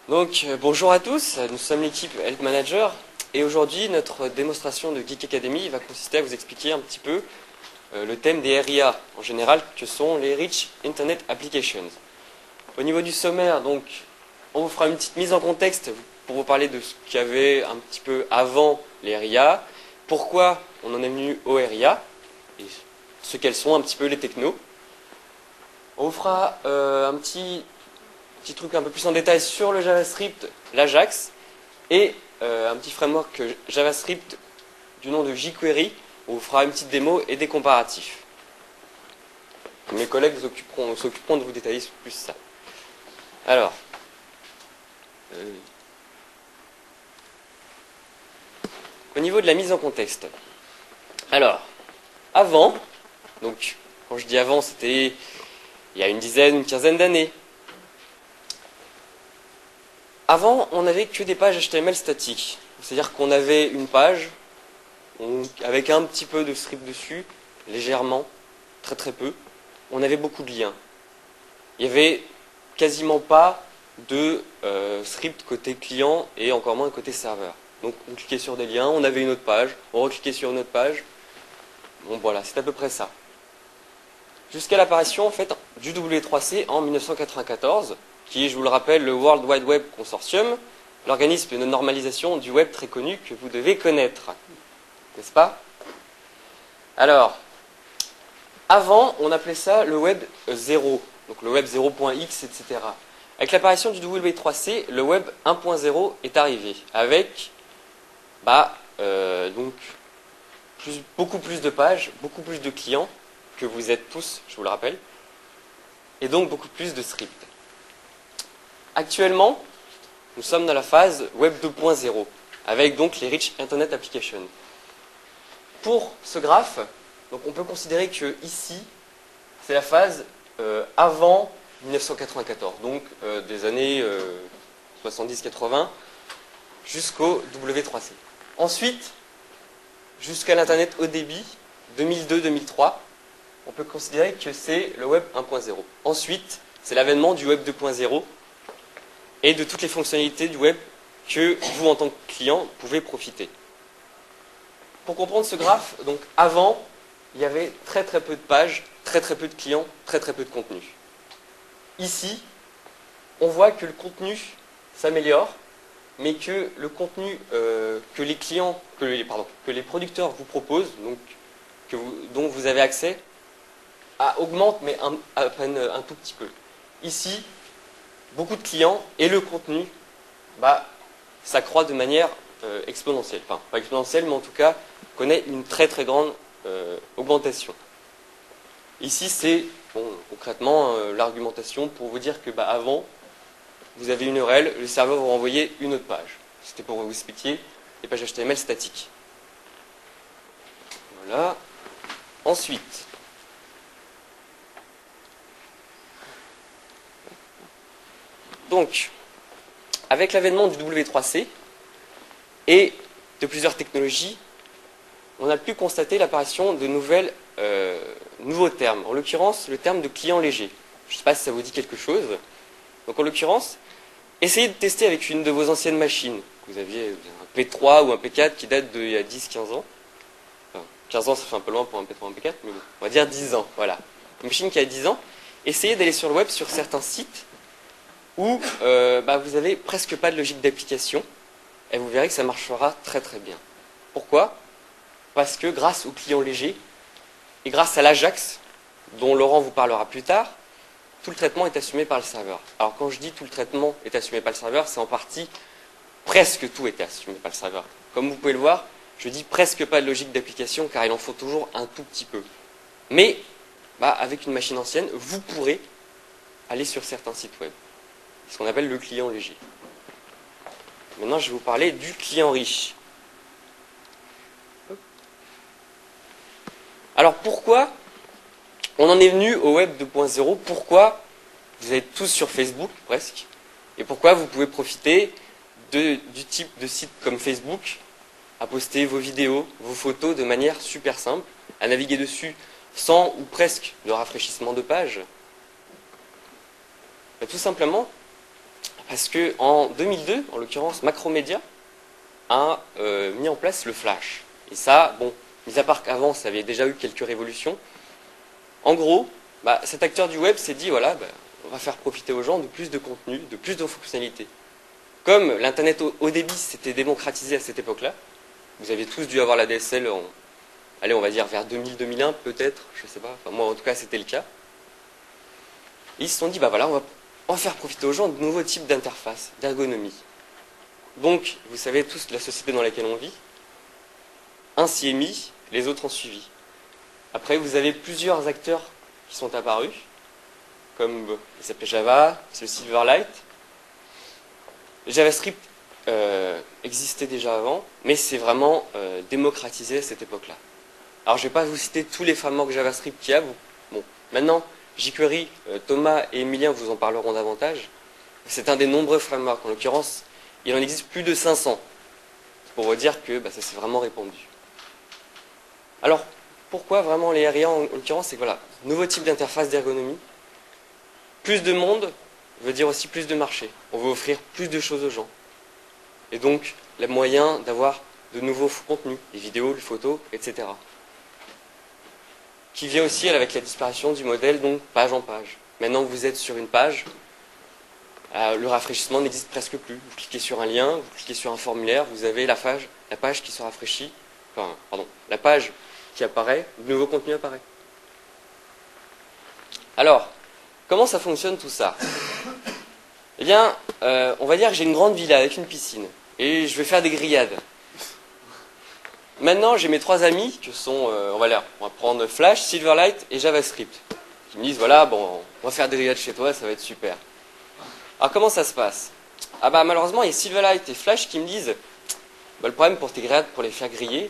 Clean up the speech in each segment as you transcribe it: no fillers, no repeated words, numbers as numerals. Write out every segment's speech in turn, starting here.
Bonjour à tous, nous sommes l'équipe Health Manager et aujourd'hui notre démonstration de Geek Academy va consister à vous expliquer un petit peu le thème des RIA en général, que sont les Rich Internet Applications. Au niveau du sommaire, donc, on vous fera une petite mise en contexte pour vous parler de ce qu'il y avait un petit peu avant les RIA, pourquoi on en est venu aux RIA et ce qu'elles sont un petit peu les technos. On vous fera un petit truc un peu plus en détail sur le JavaScript, l'Ajax, et un petit framework JavaScript du nom de jQuery, où on vous fera une petite démo et des comparatifs. Mes collègues s'occuperont de vous détailler plus ça. Alors, au niveau de la mise en contexte. Alors, avant, donc quand je dis avant, c'était il y a une quinzaine d'années. Avant, on n'avait que des pages HTML statiques. C'est-à-dire qu'on avait une page avec un petit peu de script dessus, légèrement, très très peu. On avait beaucoup de liens. Il n'y avait quasiment pas de script côté client et encore moins côté serveur. Donc on cliquait sur des liens, on avait une autre page, on recliquait sur une autre page. Bon voilà, c'est à peu près ça. Jusqu'à l'apparition en fait du W3C en 1994, qui est, je vous le rappelle, le World Wide Web Consortium, l'organisme de normalisation du web très connu que vous devez connaître. N'est-ce pas? Alors, avant, on appelait ça le web 0, donc le web 0.x, etc. Avec l'apparition du W3C, le web 1.0 est arrivé, avec donc beaucoup plus de pages, beaucoup plus de clients, que vous êtes tous, je vous le rappelle, et donc beaucoup plus de scripts. Actuellement, nous sommes dans la phase Web 2.0, avec donc les Rich Internet Applications. Pour ce graphe, donc on peut considérer que ici, c'est la phase avant 1994, donc des années 70-80 jusqu'au W3C. Ensuite, jusqu'à l'Internet haut débit, 2002-2003, on peut considérer que c'est le Web 1.0. Ensuite, c'est l'avènement du Web 2.0 et de toutes les fonctionnalités du web que vous, en tant que client, pouvez profiter. Pour comprendre ce graphe, donc avant, il y avait très très peu de pages, très très peu de clients, très très peu de contenu. Ici, on voit que le contenu s'améliore, mais que le contenu que les producteurs vous proposent, donc dont vous avez accès, augmente, mais à peine un tout petit peu. Ici, beaucoup de clients et le contenu, s'accroît de manière exponentielle. Enfin, pas exponentielle, mais en tout cas, connaît une très très grande augmentation. Ici, c'est concrètement l'argumentation pour vous dire que avant, vous avez une URL, le serveur vous renvoyait une autre page. C'était pour vous expliquer les pages HTML statiques. Voilà. Ensuite, donc, avec l'avènement du W3C et de plusieurs technologies, on a pu constater l'apparition de nouveaux termes. En l'occurrence, le terme de client léger. Je ne sais pas si ça vous dit quelque chose. Donc en l'occurrence, essayez de tester avec une de vos anciennes machines. Vous aviez un P3 ou un P4 qui date d'il y a 10-15 ans. Enfin, 15 ans, ça fait un peu loin pour un P3 ou un P4, mais bon, on va dire 10 ans. Voilà. Une machine qui a 10 ans. Essayez d'aller sur le web sur certains sites où vous avez presque pas de logique d'application, et vous verrez que ça marchera très très bien. Pourquoi? Parce que grâce au client léger, et grâce à l'Ajax, dont Laurent vous parlera plus tard, tout le traitement est assumé par le serveur. Alors quand je dis tout le traitement est assumé par le serveur, c'est en partie, presque tout est assumé par le serveur. Comme vous pouvez le voir, je dis presque pas de logique d'application, car il en faut toujours un tout petit peu. Mais, avec une machine ancienne, vous pourrez aller sur certains sites web. Ce qu'on appelle le client léger. Maintenant, je vais vous parler du client riche. Alors, pourquoi on en est venu au web 2.0? Pourquoi vous êtes tous sur Facebook, presque? Et pourquoi vous pouvez profiter du type de site comme Facebook à poster vos vidéos, vos photos de manière super simple, à naviguer dessus sans ou presque de rafraîchissement de page? Tout simplement Parce que en 2002, en l'occurrence, Macromedia a mis en place le Flash. Et ça, bon, mis à part qu'avant, ça avait déjà eu quelques révolutions. En gros, cet acteur du web s'est dit, voilà, on va faire profiter aux gens de plus de contenu, de plus de fonctionnalités. Comme l'Internet haut débit s'était démocratisé à cette époque-là, vous avez tous dû avoir la DSL allez, on va dire vers 2000-2001 peut-être, je sais pas, enfin, moi en tout cas c'était le cas. Et ils se sont dit, voilà, on va faire profiter aux gens de nouveaux types d'interfaces, d'ergonomie. Donc, vous savez tous la société dans laquelle on vit. Un s'y est mis, les autres ont suivi. Après, vous avez plusieurs acteurs qui sont apparus, comme il s'appelait Java, c'est le Silverlight. JavaScript existait déjà avant, mais c'est vraiment démocratisé à cette époque-là. Alors, je ne vais pas vous citer tous les frameworks JavaScript qu'il y a. Bon, maintenant, jQuery, Thomas et Emilien vous en parleront davantage. C'est un des nombreux frameworks. En l'occurrence, il en existe plus de 500. Pour vous dire que ça s'est vraiment répandu. Alors, pourquoi vraiment les RIA en l'occurrence? C'est que voilà, nouveau type d'interface d'ergonomie. Plus de monde veut dire aussi plus de marché. On veut offrir plus de choses aux gens. Et donc, le moyen d'avoir de nouveaux contenus, les vidéos, les photos, etc. Qui vient aussi avec la disparition du modèle, donc page en page. Maintenant que vous êtes sur une page, le rafraîchissement n'existe presque plus. Vous cliquez sur un lien, vous cliquez sur un formulaire, vous avez la page qui se rafraîchit, enfin, pardon, la page qui apparaît, le nouveau contenu apparaît. Alors, comment ça fonctionne tout ça? Eh bien, on va dire que j'ai une grande villa avec une piscine, et je vais faire des grillades. Maintenant, j'ai mes trois amis, que sont, on va prendre Flash, Silverlight et JavaScript, qui me disent, voilà, bon, on va faire des grillades chez toi, ça va être super. Alors, comment ça se passe? Malheureusement, il y a Silverlight et Flash qui me disent, le problème pour tes grillades, pour les faire griller,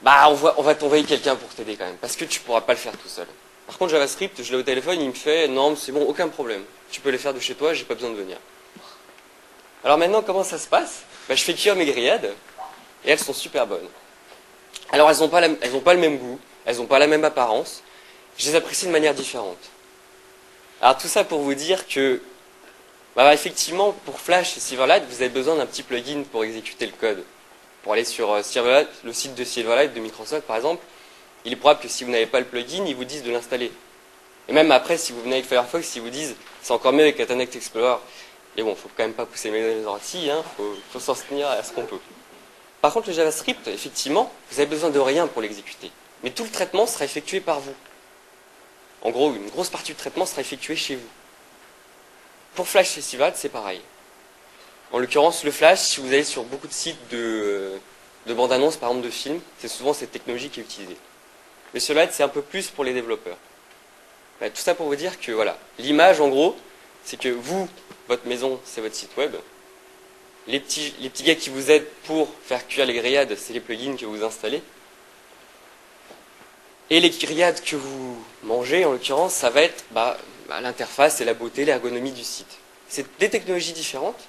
on va t'envoyer quelqu'un pour t'aider quand même, parce que tu ne pourras pas le faire tout seul. Par contre, JavaScript, je l'ai au téléphone, il me fait, non, c'est bon, aucun problème. Tu peux les faire de chez toi, j'ai pas besoin de venir. Alors maintenant, comment ça se passe? Je fais cuire mes grillades, et elles sont super bonnes. Alors, elles n'ont pas le même goût, elles n'ont pas la même apparence, je les apprécie de manière différente. Alors, tout ça pour vous dire que, effectivement, pour Flash et Silverlight, vous avez besoin d'un petit plugin pour exécuter le code. Pour aller sur Silverlight, le site de Silverlight de Microsoft, par exemple, il est probable que si vous n'avez pas le plugin, ils vous disent de l'installer. Et même après, si vous venez avec Firefox, ils vous disent c'est encore mieux avec Internet Explorer. Et bon, il ne faut quand même pas pousser les orties, hein, faut s'en tenir à ce qu'on peut. Par contre, le JavaScript, effectivement, vous n'avez besoin de rien pour l'exécuter. Mais tout le traitement sera effectué par vous. En gros, une grosse partie du traitement sera effectuée chez vous. Pour Flash et Silverlight, c'est pareil. En l'occurrence, le Flash, si vous allez sur beaucoup de sites de bandes-annonces, par exemple de films, c'est souvent cette technologie qui est utilisée. Le Silverlight, c'est un peu plus pour les développeurs. Tout ça pour vous dire que voilà, l'image, en gros, c'est que vous, votre maison, c'est votre site web. Les petits gars qui vous aident pour faire cuire les grillades, c'est les plugins que vous installez. Et les grillades que vous mangez, en l'occurrence, ça va être l'interface et la beauté, l'ergonomie du site. C'est des technologies différentes.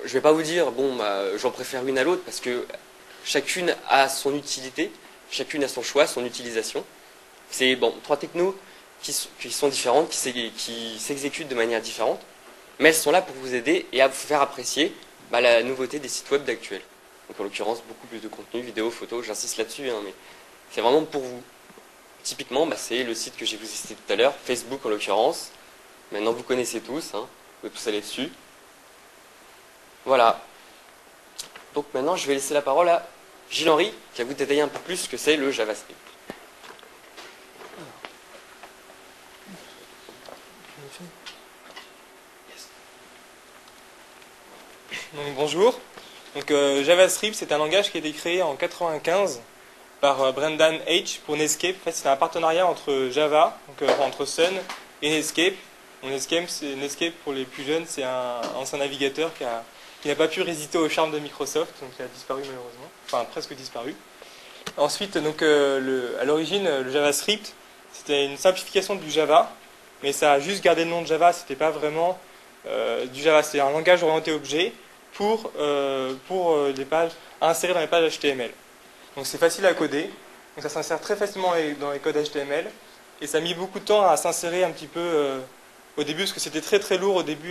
Je ne vais pas vous dire, j'en préfère une à l'autre, parce que chacune a son utilité, chacune a son choix, son utilisation. C'est trois technos qui sont différentes, qui s'exécutent de manière différente, mais elles sont là pour vous aider et à vous faire apprécier la nouveauté des sites web d'actuel. Donc en l'occurrence, beaucoup plus de contenu, vidéo, photos, j'insiste là-dessus, mais c'est vraiment pour vous. Typiquement, c'est le site que j'ai vous cité tout à l'heure, Facebook en l'occurrence. Maintenant, vous connaissez tous, vous pouvez tous aller dessus. Voilà. Donc maintenant, je vais laisser la parole à Gilles-Henri, qui va vous détailler un peu plus ce que c'est le JavaScript. Donc, bonjour. JavaScript, c'est un langage qui a été créé en 1995 par Brendan H pour Netscape. En fait, c'est un partenariat entre Java, entre Sun et Netscape. Netscape, pour les plus jeunes, c'est un ancien navigateur qui n'a pas pu résister au charme de Microsoft, donc il a disparu malheureusement, enfin presque disparu. Ensuite, à l'origine, le JavaScript, c'était une simplification du Java, mais ça a juste gardé le nom de Java, c'était pas vraiment du Java, c'était un langage orienté objet pour des pages, à insérer dans les pages HTML. Donc c'est facile à coder, donc ça s'insère très facilement dans les codes HTML, et ça a mis beaucoup de temps à s'insérer un petit peu au début, parce que c'était très très lourd au début.